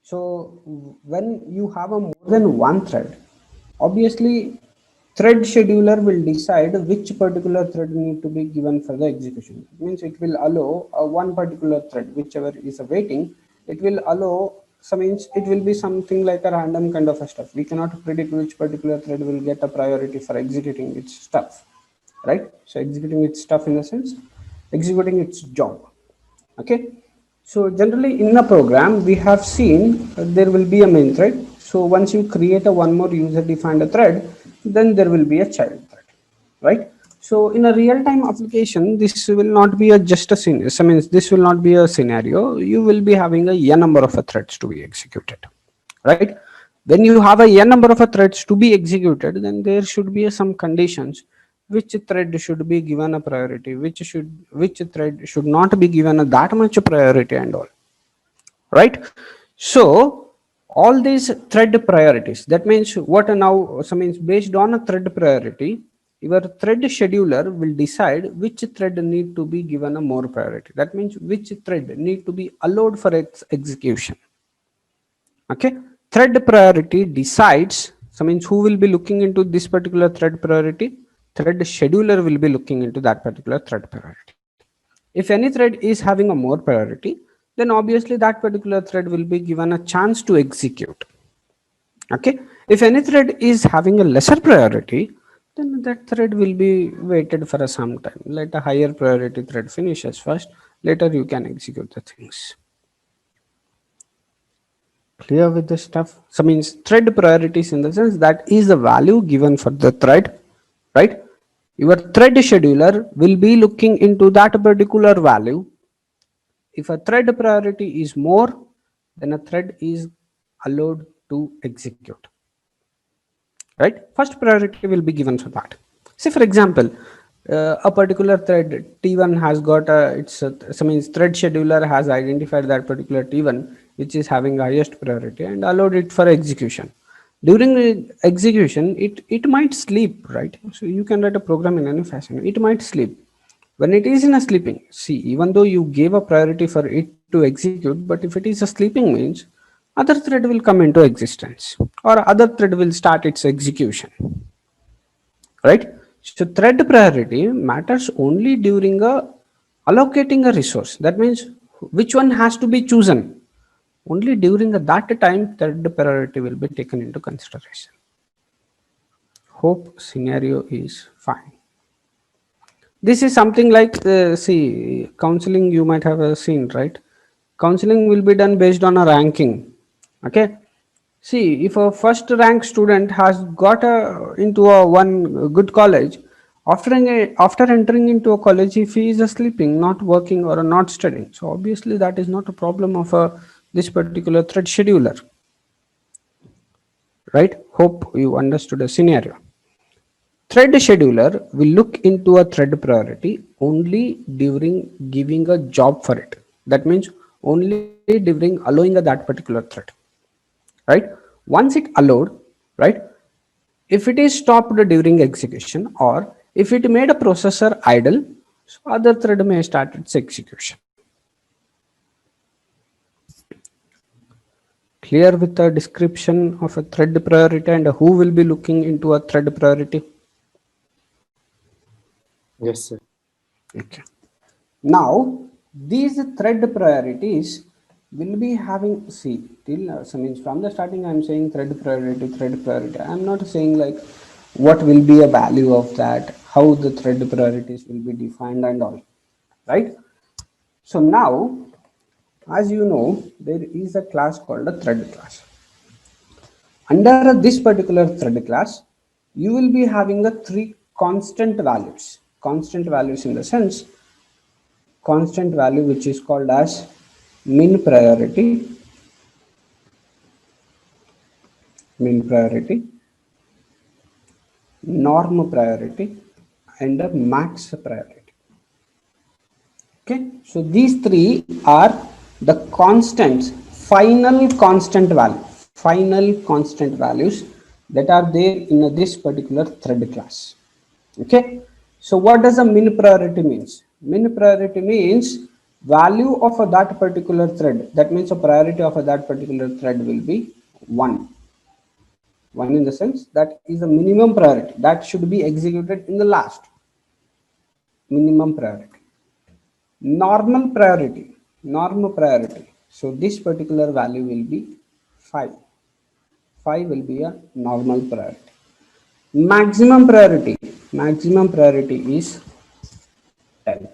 So when you have a more than one thread, obviously thread scheduler will decide which particular thread need to be given for the execution. It means it will allow one particular thread, whichever is awaiting, it will allow some, means it will be something like a random kind of a stuff. We cannot predict which particular thread will get a priority for executing its stuff, right? So executing its stuff in the sense executing its job. Okay, so generally in a program we have seen there will be a main thread. So once you create a one more user defined a thread, then there will be a child thread, right? So in a real time application, this will not be a just a scenario. I mean, this will not be a scenario. You will be having a n number of threads to be executed, right? When you have a n number of threads to be executed, then there should be some conditions which thread should be given a priority, which thread should not be given a that much priority and all, right? So all these thread priorities, that means what now, so means based on a thread priority, your thread scheduler will decide which thread need to be given a more priority. That means which thread need to be allowed for its execution. Okay, thread priority decides, so means who will be looking into this particular thread priority? Thread scheduler will be looking into that particular thread priority. If any thread is having a more priority, then obviously that particular thread will be given a chance to execute. Okay, if any thread is having a lesser priority, then that thread will be waited for some time. Let a higher priority thread finishes first, later you can execute the things. Clear with the stuff? So means thread priorities in the sense that is the value given for the thread, right? Your thread scheduler will be looking into that particular value. If a thread priority is more, then a thread is allowed to execute, right? First priority will be given for that. Say for example, a particular thread T1 has got so means thread scheduler has identified that particular T1 which is having highest priority and allowed it for execution. During the execution, it might sleep, right? So you can write a program in any fashion. It might sleep. When it is in a sleeping, see, even though you gave a priority for it to execute, but if it is a sleeping means other thread will come into existence or other thread will start its execution, right? So thread priority matters only during a allocating a resource. That means which one has to be chosen. Only during that time thread priority will be taken into consideration. Hope scenario is fine. This is something like see, counseling you might have seen, right? Counseling will be done based on a ranking. Okay, see, if a first rank student has got into a one good college, after entering into a college, if he is sleeping, not working or not studying, so obviously that is not a problem of this particular thread scheduler, right? Hope you understood the scenario. Thread scheduler will look into a thread priority only during giving a job for it. That means only during allowing that particular thread, right? Once it allowed, right? If it is stopped during execution or if it made a processor idle, so other thread may start its execution. Clear with the description of a thread priority and who will be looking into a thread priority? Yes, sir. Okay. Now these thread priorities will be having, see, till so means from the starting I'm saying thread priority. I'm not saying like what will be a value of that, how the thread priorities will be defined and all, right? So now, as you know, there is a class called a thread class. Under this particular thread class, you will be having the three constant values. Constant values in the sense, constant value which is called as min priority, norm priority, and a max priority. Okay, so these three are the constants, final constant values that are there in this particular thread class. Okay, so what does a min priority means? Min priority means value of that particular thread, that means a priority of that particular thread will be 1. 1 in the sense that is a minimum priority that should be executed in the last. Minimum priority. Normal priority. So this particular value will be 5. 5 will be a normal priority. Maximum priority is 10.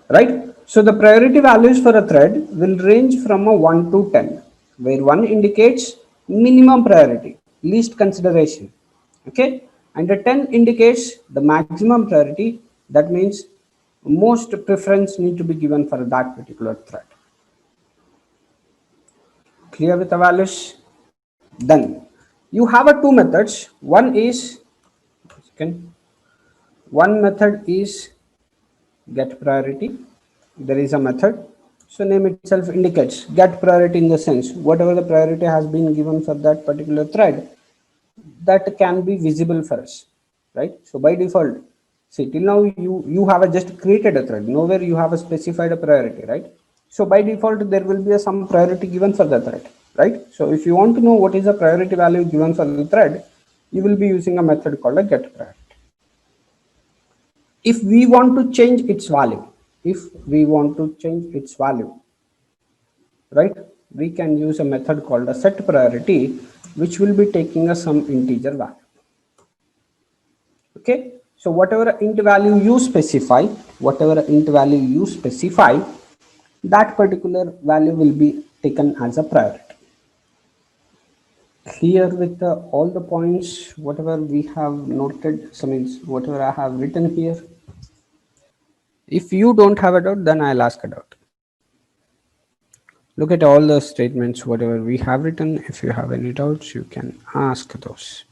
Right? So the priority values for a thread will range from a 1 to 10, where 1 indicates minimum priority, least consideration. Okay? And the 10 indicates the maximum priority, that means most preference need to be given for that particular thread. Clear with the values? Then you have a two methods. One method is get priority. There is a method, so name itself indicates get priority, in the sense whatever the priority has been given for that particular thread, that can be visible for us, right? So by default, see, till now you have just created a thread, nowhere you have a specified a priority, right? So by default there will be some priority given for the thread, right? So if you want to know what is the priority value given for the thread, you will be using a method called a get priority. If we want to change its value, right, we can use a method called a set priority, which will be taking us some integer value. Okay, so whatever int value you specify, that particular value will be taken as a priority. Here with all the points, whatever we have noted, so means whatever I have written here. If you don't have a doubt, then I'll ask a doubt. Look at all the statements, whatever we have written. If you have any doubts, you can ask those.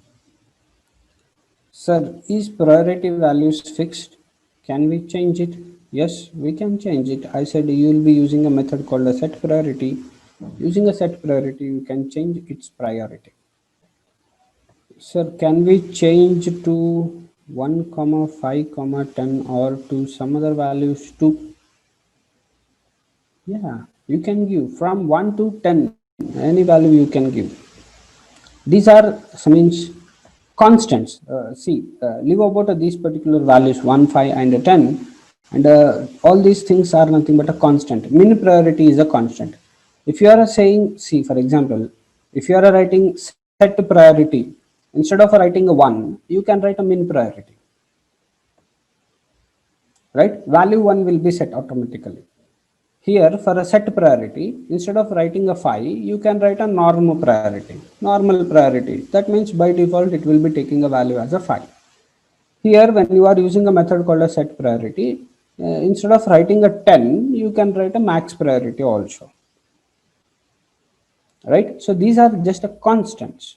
Sir, is priority values fixed? Can we change it? Yes, we can change it. I said you will be using a method called a set priority. Using a set priority, you can change its priority. Sir, can we change to 1, 5, 10 or to some other values too? Yeah, you can give from 1 to 10, any value you can give. These are some means constants. Leave about these particular values 1, 5 and 10, and all these things are nothing but a constant. Min priority is a constant. If you are saying, see, for example, if you are writing set priority, instead of writing a 1, you can write a min priority. Right? Value 1 will be set automatically. Here for a set priority, instead of writing a 5, you can write a normal priority. That means by default it will be taking a value as a 5. Here when you are using a method called a set priority, instead of writing a 10, you can write a max priority also. Right? So these are just a constants.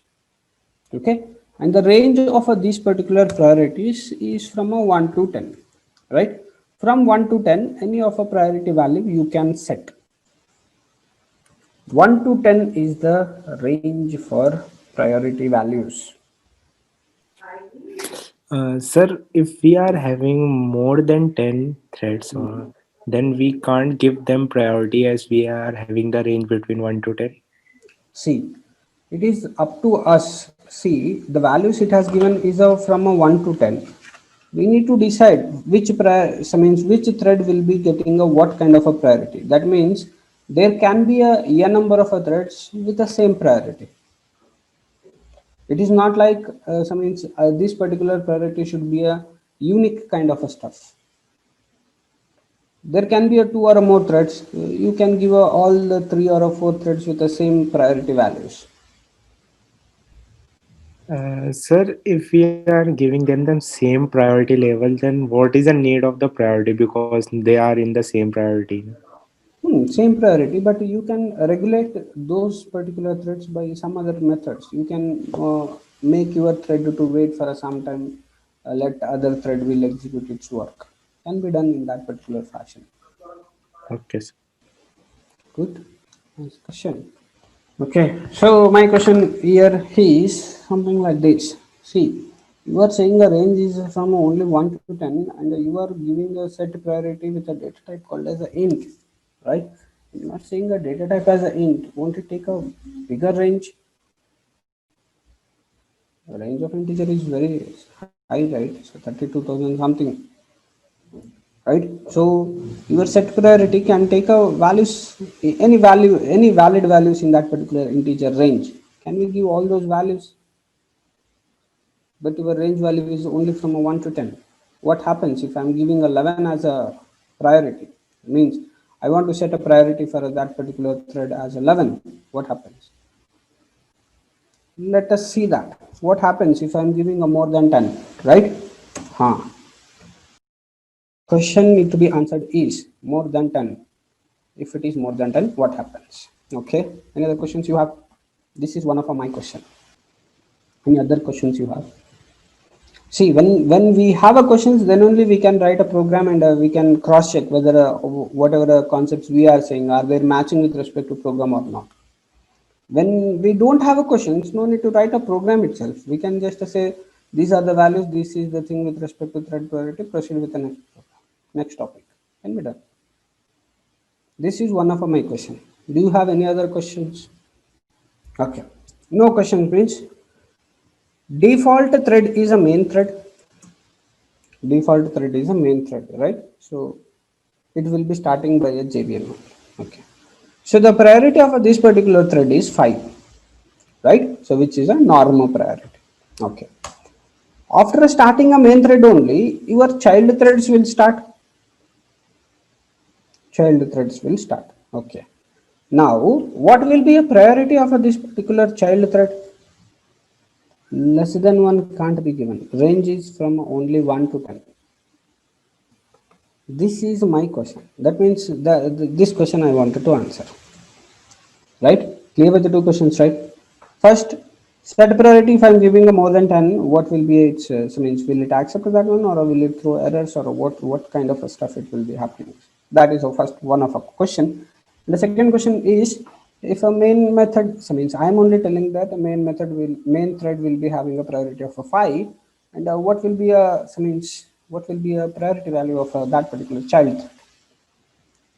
Okay? And the range of these particular priorities is from a 1 to 10. Right? From 1 to 10, any of a priority value you can set. 1 to 10 is the range for priority values. Sir, if we are having more than 10 threads, then we can't give them priority as we are having the range between 1 to 10. See, it is up to us. See, the values it has given is from a 1 to 10. We need to decide which which thread will be getting a what kind of a priority. That means there can be a number of threads with the same priority. It is not like this particular priority should be a unique kind of a stuff. There can be a 2 or more threads. You can give all the 3 or 4 threads with the same priority values. Sir, if we are giving them the same priority level, then what is the need of the priority because they are in the same priority? Same priority, but you can regulate those particular threads by some other methods. You can make your thread to wait for some time, let other thread will execute its work. Can be done in that particular fashion. Okay, sir. Good. Nice question. Okay, so my question here is something like this. See, You are saying the range is from only 1 to 10 and you are giving a set priority with a data type called as a int, right? You are saying a data type as a int. Won't it take a bigger range? The range of integer is very high, right? So 32,000 something, right? So your set priority can take a values, any value, any valid values in that particular integer range. Can we give all those values? But your range value is only from a 1 to 10. What happens if I'm giving 11 as a priority? It means I want to set a priority for that particular thread as 11. What happens? Let us see that. What happens if I'm giving a more than 10, right? Huh. Question need to be answered is more than 10. If it is more than 10, what happens? Okay. Any other questions you have? This is one of my question. Any other questions you have? See, when we have a questions, then only we can write a program and we can cross check whether whatever concepts we are saying are they matching with respect to program or not. When we don't have a questions, no need to write a program itself. We can just say these are the values, this is the thing with respect to thread priority, proceed with the next topic, can be done. This is one of my question. Do you have any other questions? Okay, no question means default thread is a main thread. Default thread is a main thread, right? So it will be starting by a JVM. Okay, so the priority of this particular thread is 5, right? So which is a normal priority. Okay, after starting a main thread only, your child threads will start. Child threads will start. Okay, now what will be a priority of this particular child thread? Less than 1 can't be given. Range is from only 1 to 10. This is my question. That means this question I wanted to answer. Right? Clear with the two questions, right? First, set priority. If I'm giving a more than 10, what will be its so means will it accept that one, or will it throw errors, or what kind of a stuff it will be happening? That is the first one of a question. And the second question is, if a main method, so means I'm only telling that the main thread will be having a priority of a 5, and what will be a so means what will be a priority value of that particular child thread,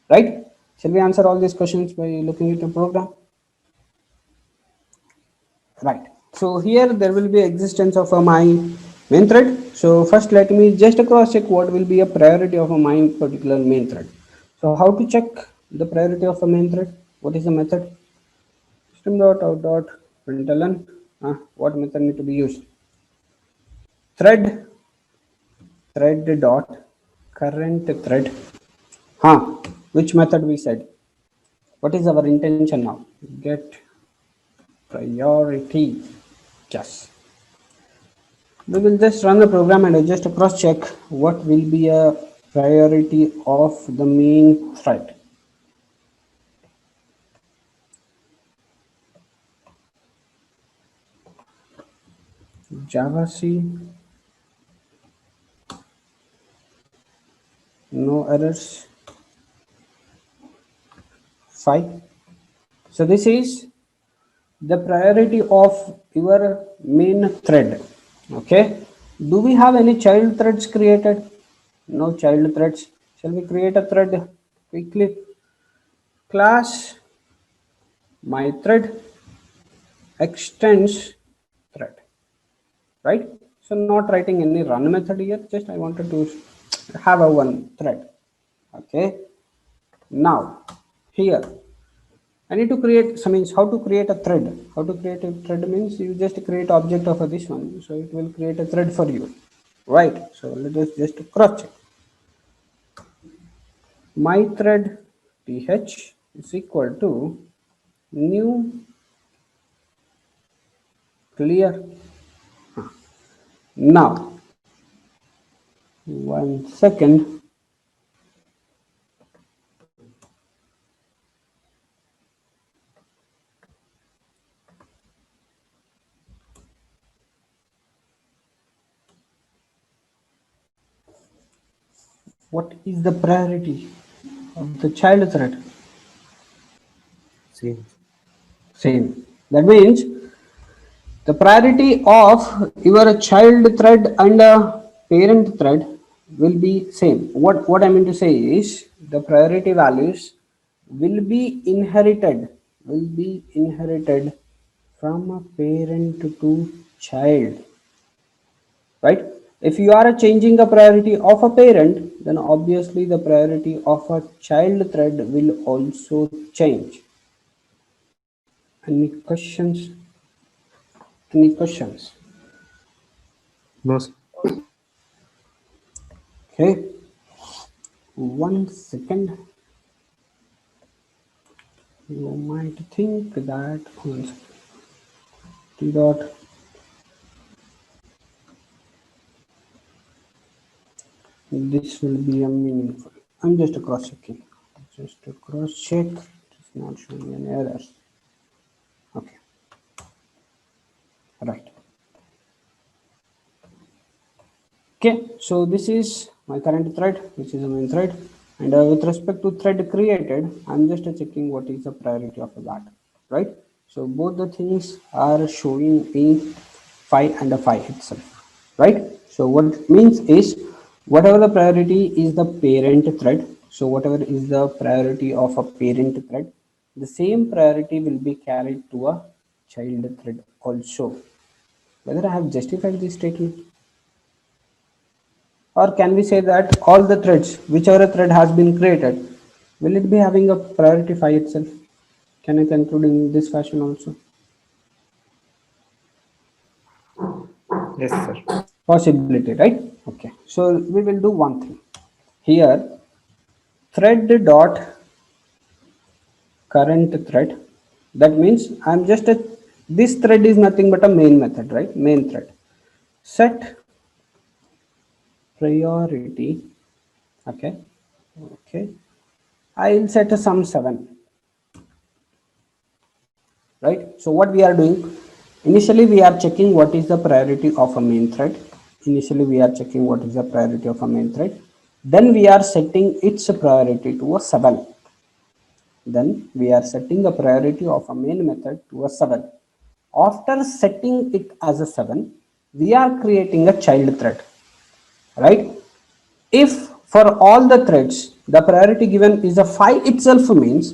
right? Shall we answer all these questions by looking at a program? Right. So here there will be existence of a my main thread. So first let me just cross check what will be a priority of a my particular main thread. So how to check the priority of a main thread? What is the method? System.out.println. What method need to be used? Thread dot current thread. Which method we said? What is our intention now? Get priority. Yes. We will just run the program and just cross check what will be a priority of the main thread. Java C, no errors, 5. So this is the priority of your main thread. Okay, do we have any child threads created? No child threads. Shall we create a thread quickly? Class my thread extends thread, right? So not writing any run method here, just I wanted to have a one thread. Okay, now here I need to create, so means how to create a thread. How to create a thread means you just create object of this one, so it will create a thread for you, right? So let us just cross check. My thread th is equal to new clear. Now 1 second. What is the priority of the child thread? Same. Same. That means The priority of your child thread and parent thread will be same. What I mean to say is the priority values will be inherited from a parent to child, right? If you are changing a priority of a parent, then obviously the priority of a child thread will also change. Any questions? Any questions? No, sir. Okay, 1 second. You might think that T dot this will be a meaningful. I'm just cross checking. Just to cross check. It's not showing any errors. Okay, right. Okay, so this is my current thread, which is a main thread. And with respect to thread created, I'm just checking what is the priority of that, right? So both the things are showing in phi and a phi itself, right? So what it means is whatever the priority is the parent thread. So whatever is the priority of a parent thread, the same priority will be carried to a child thread also. Whether I have justified this statement? Or can we say that all the threads, whichever thread has been created, will it be having a priority phi itself? Can I conclude in this fashion also? Yes, sir. Possibility, right? Okay. So we will do one thing. Here, thread dot current thread. That means I'm just this thread is nothing but a main method, right? Main thread. Set priority. Okay. Okay. I'll set a sum 7. Right? So what we are doing, initially we are checking what is the priority of a main thread. Initially we are checking what is the priority of a main thread. Then we are setting its priority to a 7. Then we are setting a priority of a main method to a 7. After setting it as a 7, we are creating a child thread, right? If for all the threads the priority given is a phi itself, means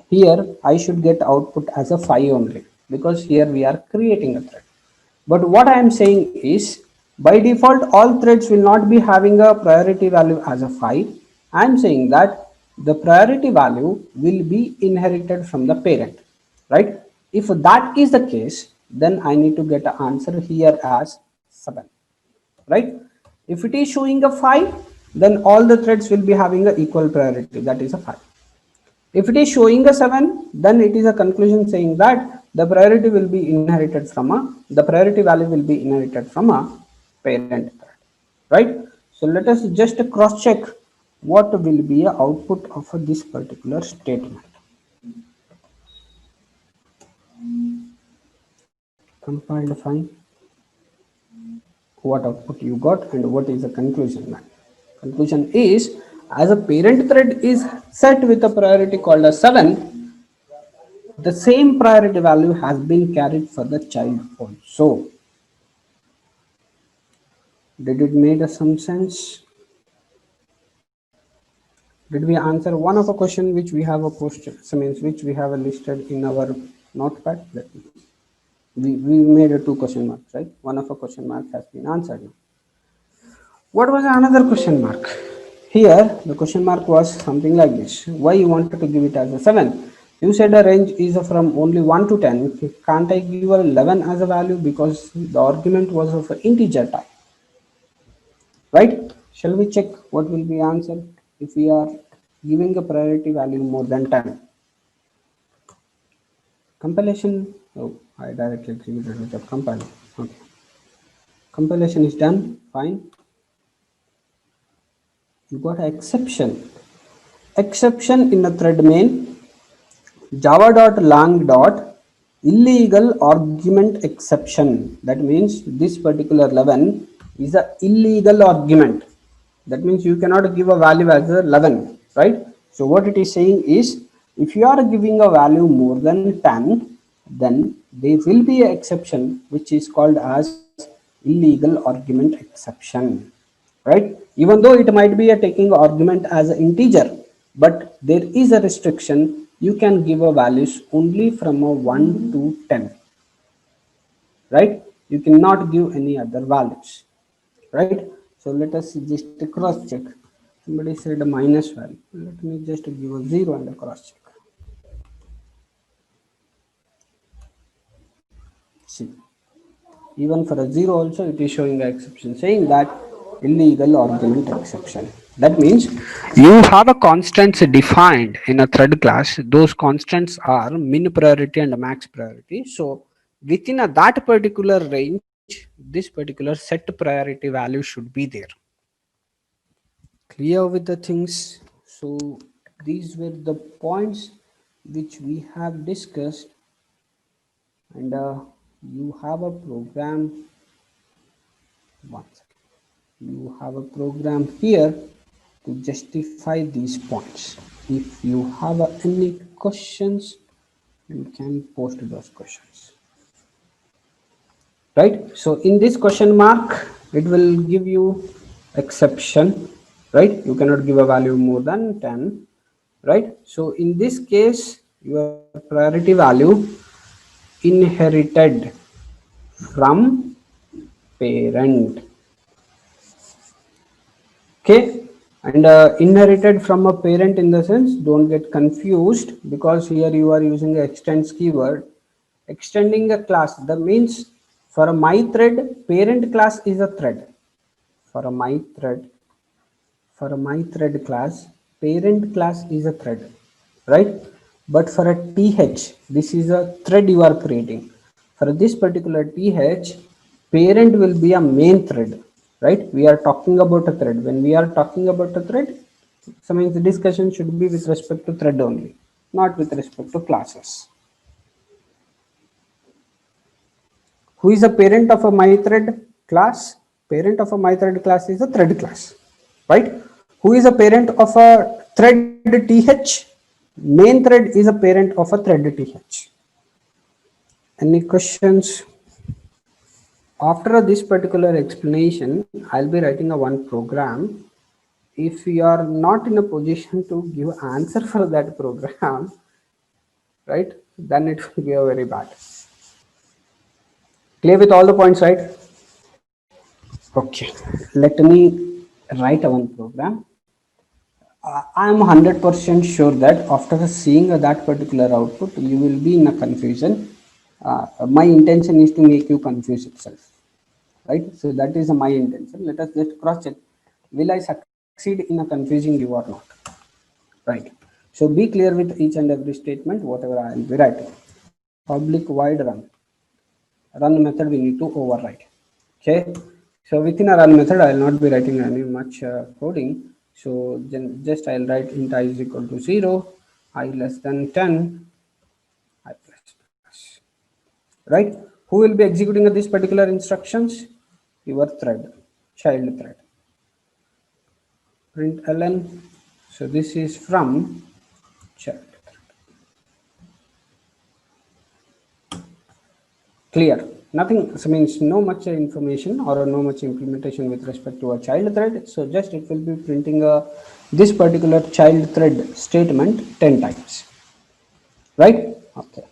here I should get output as a phi only, because here we are creating a thread. But what I am saying is by default all threads will not be having a priority value as a phi. I am saying that the priority value will be inherited from the parent, right? If that is the case, then I need to get an answer here as 7, right? If it is showing a phi, then all the threads will be having a equal priority, that is a phi. If it is showing a 7, then it is a conclusion saying that the priority will be inherited from the priority value will be inherited from a parent thread, right? So let us just cross check what will be a output of this particular statement. Compiled, fine. What output you got and what is the conclusion now? Conclusion is, as a parent thread is set with a priority called as 7, the same priority value has been carried for the child also. Did it make some sense? Did we answer one of a question which we have a posted, so means which we have a listed in our notepad? We made a 2 question marks, right? One of a question mark has been answered now. What was another question mark? Here, the question mark was something like this. Why you wanted to give it as a 7? You said a range is from only 1 to 10. Can't I give a 11 as a value because the argument was of an integer type? Right? Shall we check what will be answered if we are giving a priority value more than 10? Compilation. Oh, I directly executed without compiling. Okay. Compilation is done. Fine. You got an exception. Exception in the thread main. Java.lang dot illegal argument exception. That means this particular 11 is a illegal argument. That means you cannot give a value as a 11, right? So what it is saying is, if you are giving a value more than 10, then there will be an exception which is called as illegal argument exception, right? Even though it might be a taking argument as an integer, but there is a restriction. You can give a values only from a 1 to 10, right? You cannot give any other values, right? So let us just cross check. Somebody said a minus value. Let me just give a 0 and a cross check. See, even for a 0 also it is showing an exception saying that illegal argument exception. That means you have a constants defined in a thread class. Those constants are min priority and max priority. So within that particular range, this particular set priority value should be there. Clear with the things. So these were the points which we have discussed, and you have a program. One second. You have a program here to justify these points. If you have any questions, you can post those questions. Right? So in this question mark, it will give you exception, right? You cannot give a value more than 10, right? So in this case, your priority value inherited from parent. Okay, and inherited from a parent in the sense, don't get confused, because here you are using the extends keyword. Extending a class, that means for a my thread, parent class is a thread. For a my thread, for a my thread class, parent class is a thread, right? But for a th, this is a thread you are creating. For this particular th, parent will be a main thread, right? We are talking about a thread. When we are talking about a thread, so means the discussion should be with respect to thread only, not with respect to classes. Who is a parent of a my thread class? Parent of a my thread class is a thread class, right? Who is a parent of a thread th? Main thread is a parent of a thread th. Any questions? After this particular explanation, I'll be writing a one program. If you are not in a position to give answer for that program, right, then it will be a very bad. Clear with all the points, right? Okay, let me write a one program. I am 100% sure that after seeing that particular output, you will be in a confusion. My intention is to make you confuse itself, right? So that is my intention. Let us just cross check. Will I succeed in a confusing you or not? Right. So be clear with each and every statement, whatever I will be writing. Public void run. Run method we need to override. Okay. So within a run method, I will not be writing any much coding. So just I'll write int I is equal to 0, I less than 10, I plus plus. Right? Who will be executing this particular instructions? Your thread, child thread. Print ln. So this is from child thread. Clear? Nothing, so means no much information or no much implementation with respect to a child thread. So just it will be printing this particular child thread statement 10 times, right? Okay,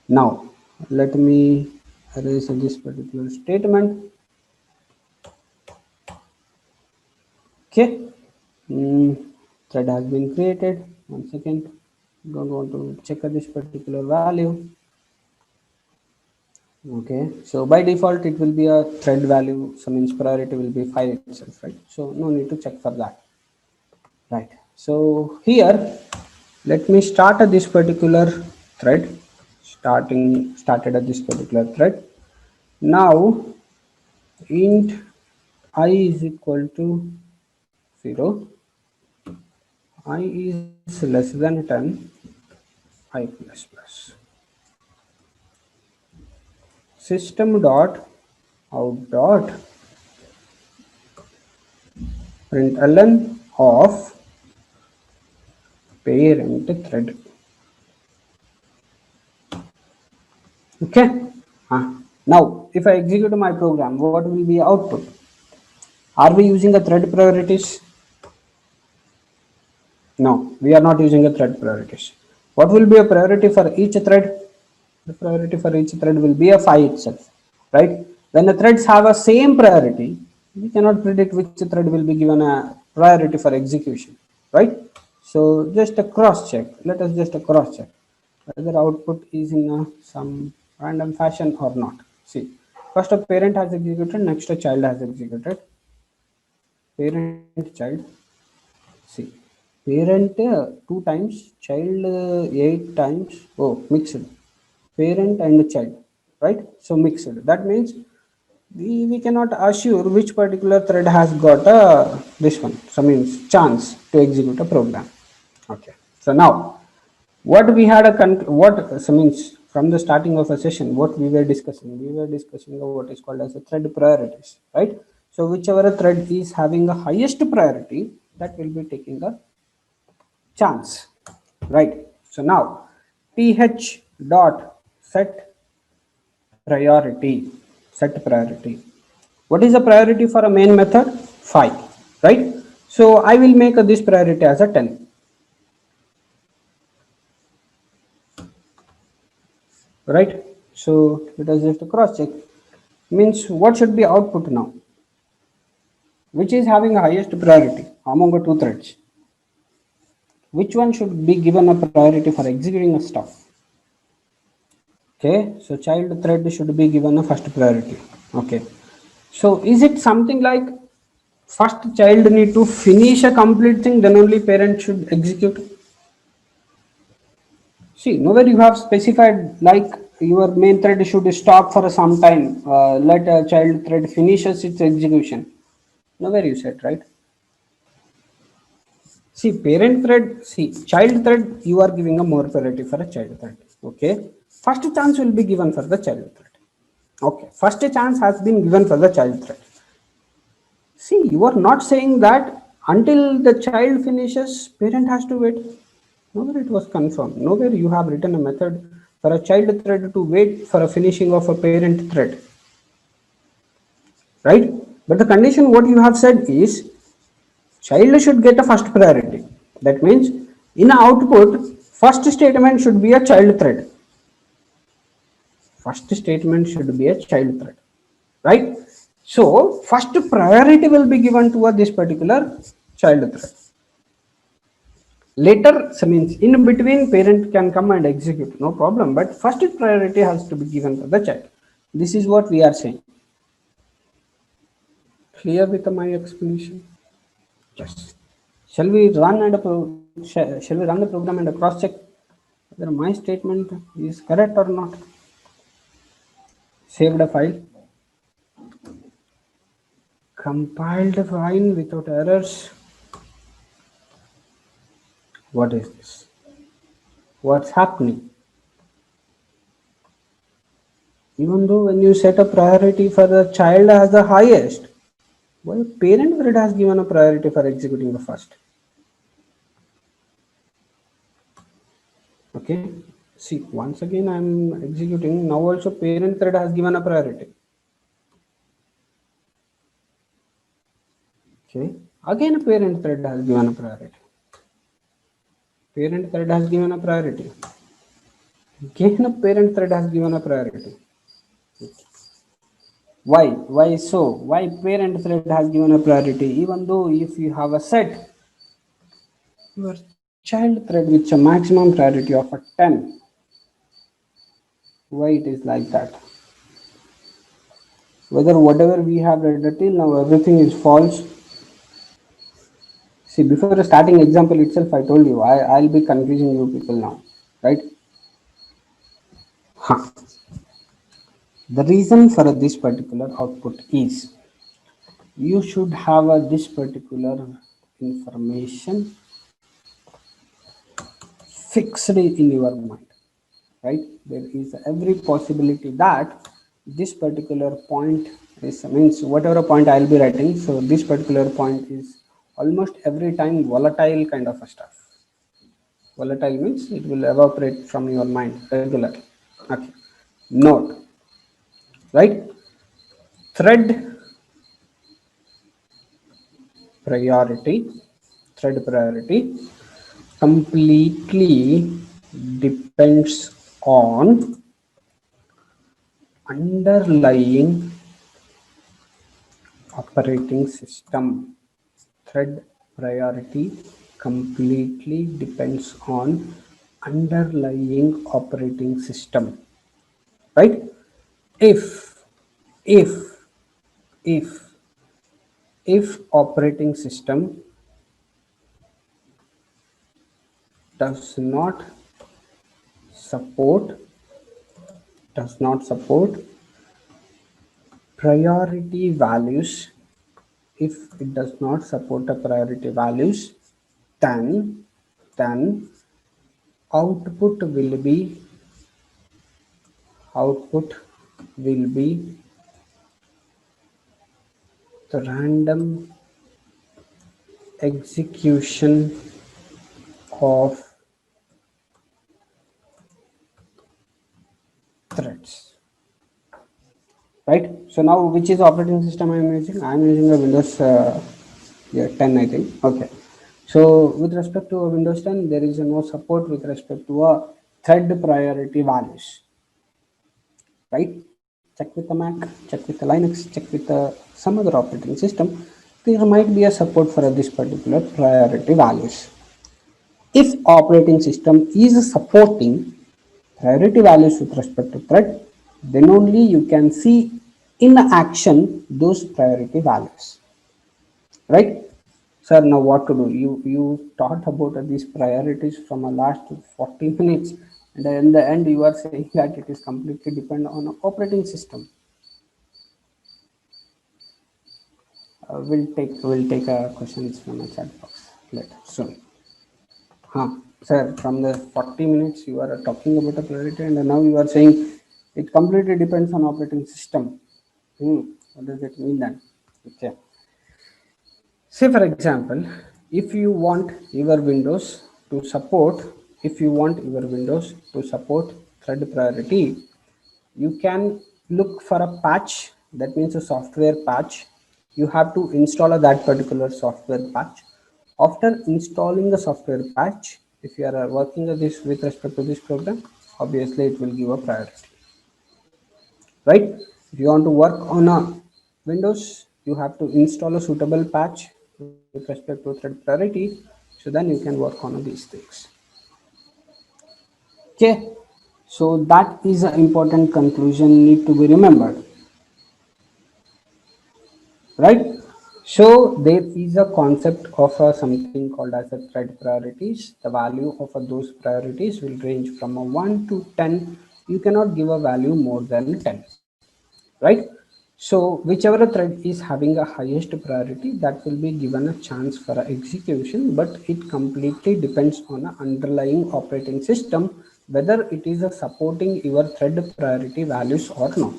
now let me erase this particular statement. Okay, thread has been created. One second, don't want to check this particular value. Okay, so by default it will be a thread value, so means priority will be 5 itself, right? So no need to check for that, right? So here let me start at this particular thread. Started at this particular thread. Now int I is equal to 0, I is less than 10, I plus plus. System dot out dot println of parent thread. Okay. Now, if I execute my program, what will be output? Are we using a thread priorities? No, we are not using a thread priorities. What will be a priority for each thread? The priority for each thread will be a phi itself, right? When the threads have a same priority, we cannot predict which thread will be given a priority for execution, right? So just a cross check. Let us just a cross check whether output is in some random fashion or not. See, first a parent has executed, next a child has executed. Parent, child. See, parent 2 times, child 8 times. Oh, mixed. Parent and child, right? So mixed. That means we cannot assure which particular thread has got this one. So means chance to execute a program. Okay. So now, what we had a what so means from the starting of a session, what we were discussing? We were discussing what is called as a thread priorities, right? So whichever thread is having a highest priority, that will be taking a chance, right? So now th dot set priority, set priority. What is the priority for a main method? 5, right? So I will make this priority as a 10, right? So let us just cross check. Means what should be output now? Which is having a highest priority among the two threads? Which one should be given a priority for executing a stuff? Okay, so child thread should be given a first priority. Okay, so is it something like first child need to finish a complete thing, then only parent should execute? See, nowhere you have specified like your main thread should stop for some time. Let a child thread finishes its execution. Nowhere you said, right? See, parent thread, see, child thread, you are giving a more priority for a child thread. Okay. First chance will be given for the child thread. Okay. First chance has been given for the child thread. See, you are not saying that until the child finishes, parent has to wait. Nowhere it was confirmed. Nowhere you have written a method for a child thread to wait for a finishing of a parent thread, right? But the condition what you have said is child should get a first priority. That means in output, first statement should be a child thread. First statement should be a child thread, right? So first priority will be given to this particular child thread. Later, so means in between, parent can come and execute, no problem. But first priority has to be given to the child. This is what we are saying. Clear with my explanation? Yes. Shall we run and shall we run the program and cross check whether my statement is correct or not? Saved a file, compiled file without errors. What is this? What's happening? Even though when you set a priority for the child as the highest, why parent thread has given a priority for executing the first? Okay. See, once again I'm executing. Now also parent thread has given a priority. Okay. Again a parent thread has given a priority. Parent thread has given a priority. Again a parent thread has given a priority. Why? Why so? Why parent thread has given a priority? Even though if you have a set your child thread with a maximum priority of a 10. Why it is like that? Whether whatever we have read till now everything is false. See, before starting example itself, I told you I'll be confusing you people now, right? Huh. The reason for this particular output is you should have this particular information fixed in your mind, right? There is every possibility that this particular point is means whatever point I'll be writing. So this particular point is almost every time volatile kind of a stuff. Volatile means it will evaporate from your mind regularly. Okay. node, right? Thread priority, thread priority completely depends on underlying operating system. Thread priority completely depends on underlying operating system, right? If if if if operating system does not support support priority values, if it does not support the priority values, then output will be output will be the random execution of threads, right? So now which is operating system I am using? I am using a Windows 10, I think. Okay, so with respect to a Windows 10, there is no support with respect to a thread priority values, right? Check with the Mac, check with the Linux, check with some other operating system, there might be a support for this particular priority values. If operating system is supporting priority values with respect to thread, then only you can see in action those priority values, right? Sir, now what to do? You thought about these priorities from a last 40 minutes, and in the end you are saying that it is completely depend on operating system. We'll take questions from the chat box later soon. Huh, sir, from the 40 minutes you are talking about a priority, and now you are saying it completely depends on operating system. What does it mean then? Okay. Say for example, if you want your Windows to support, if you want your Windows to support thread priority, you can look for a patch. That means a software patch. You have to install that particular software patch. After installing the software patch, if you are working with this with respect to this program, obviously it will give a priority, right? If you want to work on a Windows, you have to install a suitable patch with respect to thread priority, so then you can work on these things. Okay, so that is an important conclusion need to be remembered, right? So there is a concept of something called as a thread priorities. The value of those priorities will range from a 1 to 10. You cannot give a value more than 10, right? So whichever thread is having a highest priority, that will be given a chance for execution, but it completely depends on an underlying operating system whether it is supporting your thread priority values or not,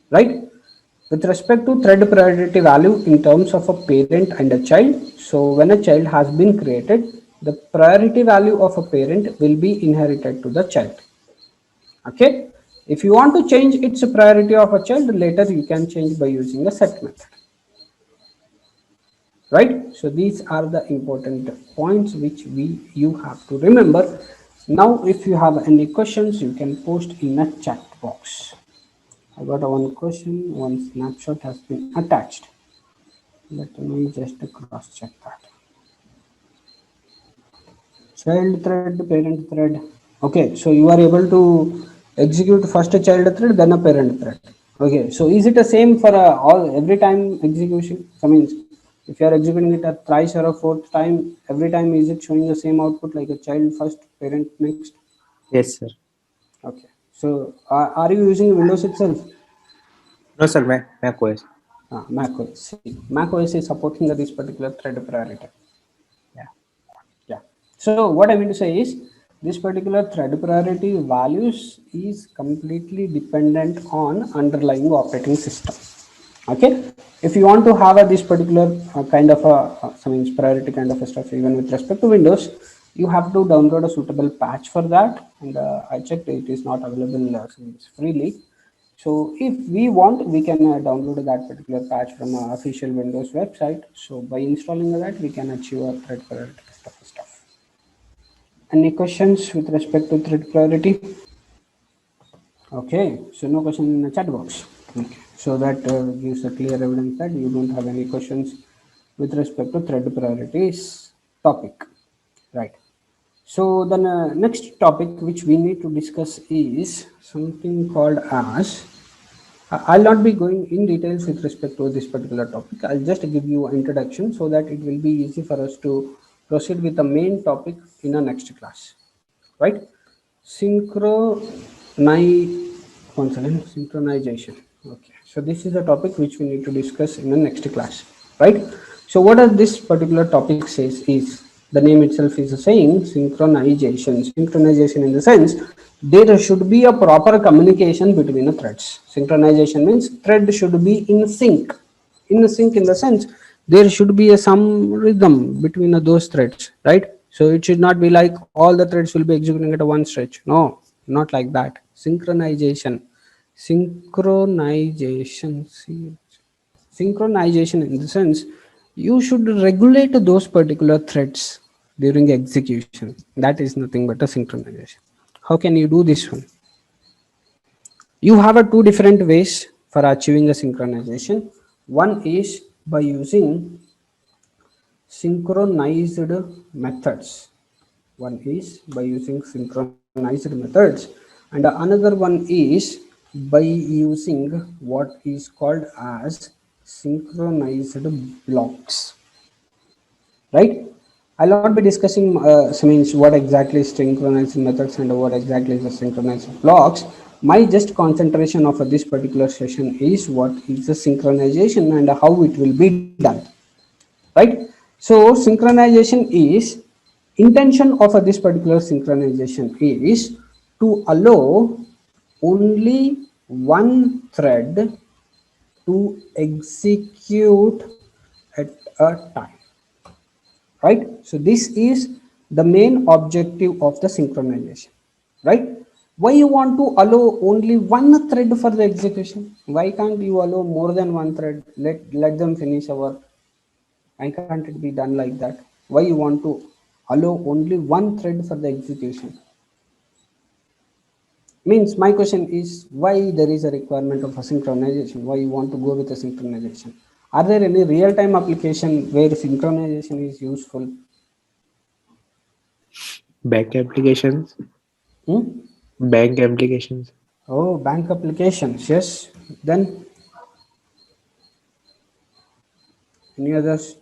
right? With respect to thread priority value in terms of a parent and a child, so when a child has been created, the priority value of a parent will be inherited to the child. Okay, if you want to change its priority of a child later, you can change by using a set method, right? So these are the important points which you have to remember. Now if you have any questions, you can post in a chat box. I got one question, one snapshot has been attached. Let me just cross check that. Child thread, parent thread. Okay, so you are able to execute first a child thread, then a parent thread. Okay, so is it the same for all every time execution? So means if you are executing it a thrice or a fourth time, every time is it showing the same output like a child first, parent next? Yes, sir. Okay, so are you using Windows itself? No, sir. Mac OS. Mac OS. See, Mac OS is supporting this particular thread priority. Yeah. Yeah. So what I mean to say is this particular thread priority values is completely dependent on underlying operating system. Okay. If you want to have this particular kind of a some priority kind of a stuff even with respect to Windows, You have to download a suitable patch for that, and I checked it is not available freely. So if we want, we can download that particular patch from our official Windows website. So by installing that, we can achieve a thread priority stuff. Any questions with respect to thread priority? Okay, so no question in the chat box. Okay, so that gives a clear evidence that you don't have any questions with respect to thread priorities topic, right? So the next topic which we need to discuss is something called as, I'll not be going in details with respect to this particular topic. I'll just give you an introduction so that it will be easy for us to proceed with the main topic in our next class, right? Synchronization. Okay, so this is a topic which we need to discuss in the next class, right? So what does this particular topic says is, the name itself is saying synchronization in the sense there should be a proper communication between the threads. Synchronization means thread should be in sync. In sync in the sense there should be some rhythm between those threads, right? So it should not be like all the threads will be executing at one stretch. No, not like that. Synchronization in the sense you should regulate those particular threads during execution. That is nothing but a synchronization. How can you do this one? You have two different ways for achieving a synchronization. One is by using synchronized methods. One is by using synchronized methods, and another one is by using what is called as synchronized blocks, right? I'll not be discussing means what exactly is synchronized methods and what exactly is the synchronized blocks. My just concentration of this particular session is what is the synchronization and how it will be done, right? So synchronization is, intention of this particular synchronization is to allow only one thread to execute at a time, right? So this is the main objective of the synchronization, right? Why you want to allow only one thread for the execution? Why can't you allow more than one thread? Let them finish our work. Why can't it be done like that? Why you want to allow only one thread for the execution? Means my question is, why there is a requirement of a synchronization? Why you want to go with a synchronization? Are there any real-time application where synchronization is useful? Bank applications. Hmm? Bank applications. Oh, bank applications, yes. Then any others?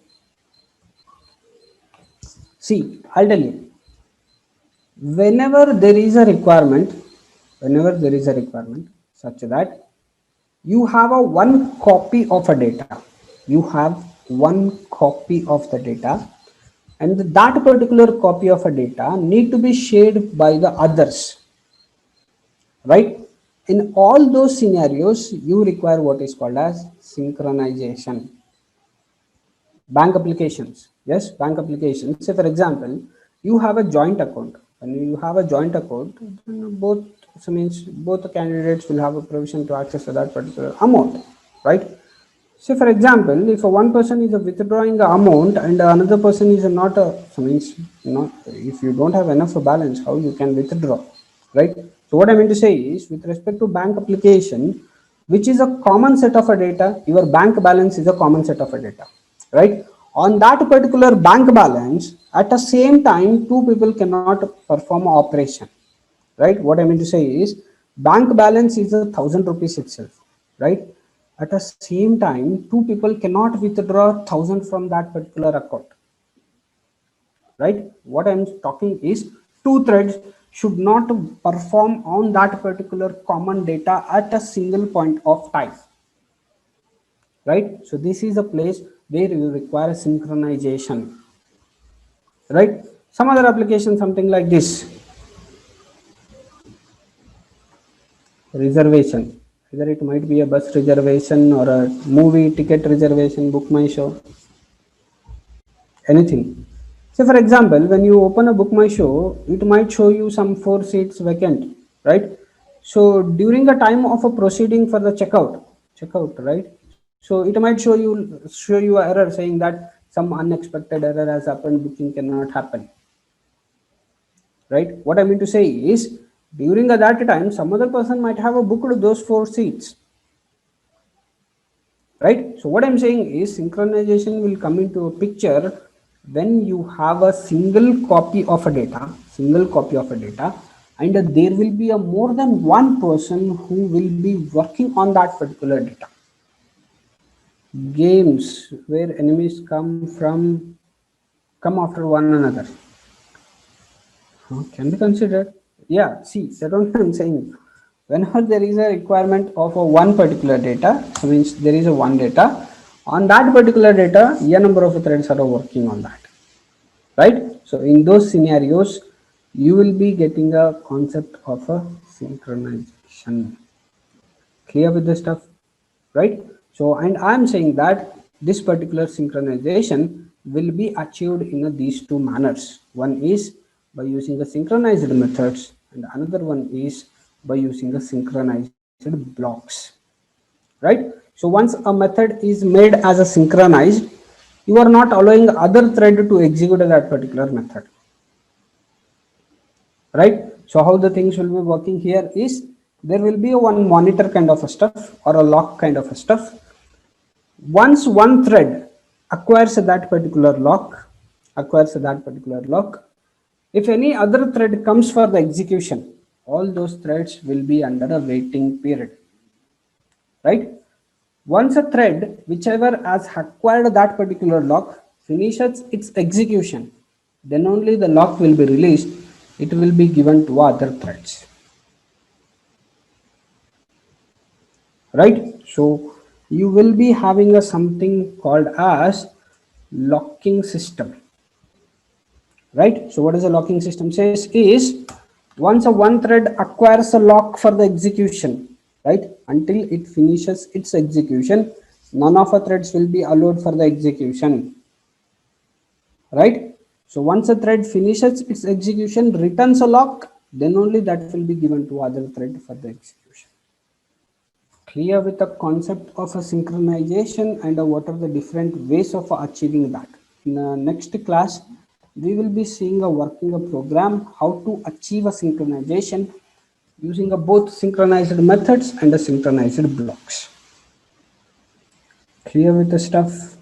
See, I'll tell you. Whenever there is a requirement, such that you have a one copy of a data, you have one copy of the data, and that particular copy of a data need to be shared by the others, right? In all those scenarios, you require what is called as synchronization. Bank applications, yes, bank applications. Say for example, you have a joint account. When you have a joint account, both, so means both the candidates will have a provision to access to that particular amount, right? Say for example, if one person is withdrawing the amount and another person is not a, so means not, if you don't have enough balance, how you can withdraw, right? So what I mean to say is, with respect to bank application, which is a common set of a data, your bank balance is a common set of a data, right? On that particular bank balance, at the same time, two people cannot perform operation, right? What I mean to say is, bank balance is 1,000 rupees itself, right? At the same time, two people cannot withdraw 1,000 from that particular account, right? What I'm talking is, two threads should not perform on that particular common data at a single point of time, right? So this is a place where you require synchronization, right? Some other application, something like this, reservation. Either it might be a bus reservation or a movie ticket reservation, book my show, anything. Say for example, when you open a Book My Show, it might show you some 4 seats vacant, right? So during the time of a proceeding for the checkout, right? So it might show you an error saying that some unexpected error has happened, booking cannot happen, right? What I mean to say is during that time, some other person might have a booked those 4 seats, right? So what I'm saying is synchronization will come into a picture when you have a single copy of a data, and there will be a more than one person who will be working on that particular data. Games where enemies come after one another, can be considered. Yeah, see, that's what I'm saying. Whenever there is a requirement of a one particular data, means there is a one data, on that particular data, a number of threads are working on that, right? So in those scenarios, you will be getting a concept of a synchronization. Clear with this stuff, right? So, and I'm saying that this particular synchronization will be achieved in these two manners. One is by using the synchronized methods, and another one is by using the synchronized blocks, right? So once a method is made as a synchronized, you are not allowing other thread to execute that particular method, right? So how the things will be working here is there will be a one monitor kind of a stuff or a lock kind of a stuff. Once one thread acquires that particular lock, if any other thread comes for the execution, all those threads will be under a waiting period, right? Once a thread, whichever has acquired that particular lock, finishes its execution, then only the lock will be released. It will be given to other threads, right? So you will be having a something called as locking system, right? So what is a locking system says is once a one thread acquires a lock for the execution, right, until it finishes its execution, none of the threads will be allowed for the execution, right? So once a thread finishes its execution, returns a lock, then only that will be given to other thread for the execution. Clear with the concept of a synchronization and what are the different ways of achieving that. In the next class, we will be seeing a working a program how to achieve a synchronization using both synchronized methods and a synchronized blocks. Clear with the stuff?